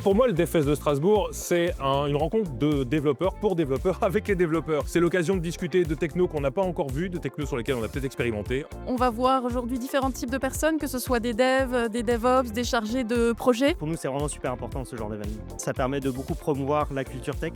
Pour moi, le DevFest de Strasbourg, c'est une rencontre de développeurs pour développeurs avec les développeurs. C'est l'occasion de discuter de technos qu'on n'a pas encore vus, de technos sur lesquels on a peut-être expérimenté. On va voir aujourd'hui différents types de personnes, que ce soit des devs, des DevOps, des chargés de projet. Pour nous, c'est vraiment super important ce genre d'événement. Ça permet de beaucoup promouvoir la culture tech.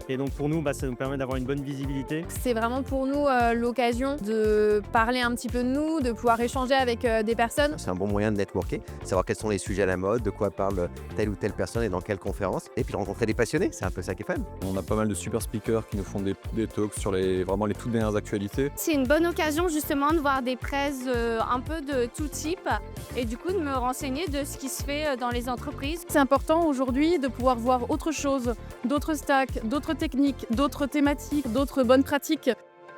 Et donc pour nous, ça nous permet d'avoir une bonne visibilité. C'est vraiment pour nous l'occasion de parler un petit peu de nous, de pouvoir échanger avec des personnes. C'est un bon moyen de networker, savoir quels sont les sujets à la mode, de quoi parle telle ou telle personne et dans quelle conférence. Et puis rencontrer des passionnés, c'est un peu ça qui est fun. On a pas mal de super speakers qui nous font des talks sur vraiment les toutes dernières actualités. C'est une bonne occasion justement de voir des presses un peu de tout type et du coup de me renseigner de ce qui se fait dans les entreprises. C'est important aujourd'hui de pouvoir voir autre chose, d'autres stacks, d'autres techniques, d'autres thématiques, d'autres bonnes pratiques.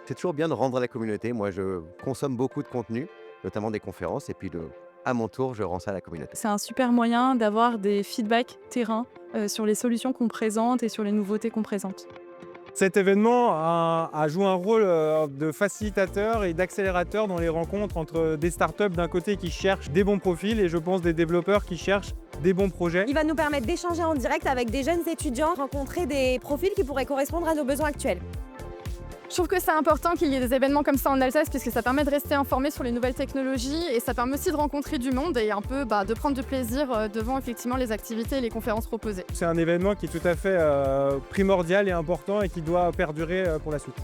C'est toujours bien de rendre à la communauté. Moi, je consomme beaucoup de contenu, notamment des conférences, et puis à mon tour, je rends ça à la communauté. C'est un super moyen d'avoir des feedbacks terrain sur les solutions qu'on présente et sur les nouveautés qu'on présente. Cet événement a joué un rôle de facilitateur et d'accélérateur dans les rencontres entre des startups d'un côté qui cherchent des bons profils et je pense des développeurs qui cherchent des bons projets. Il va nous permettre d'échanger en direct avec des jeunes étudiants, rencontrer des profils qui pourraient correspondre à nos besoins actuels. Je trouve que c'est important qu'il y ait des événements comme ça en Alsace puisque ça permet de rester informé sur les nouvelles technologies et ça permet aussi de rencontrer du monde et un peu de prendre du plaisir devant effectivement les activités et les conférences proposées. C'est un événement qui est tout à fait primordial et important et qui doit perdurer pour la suite.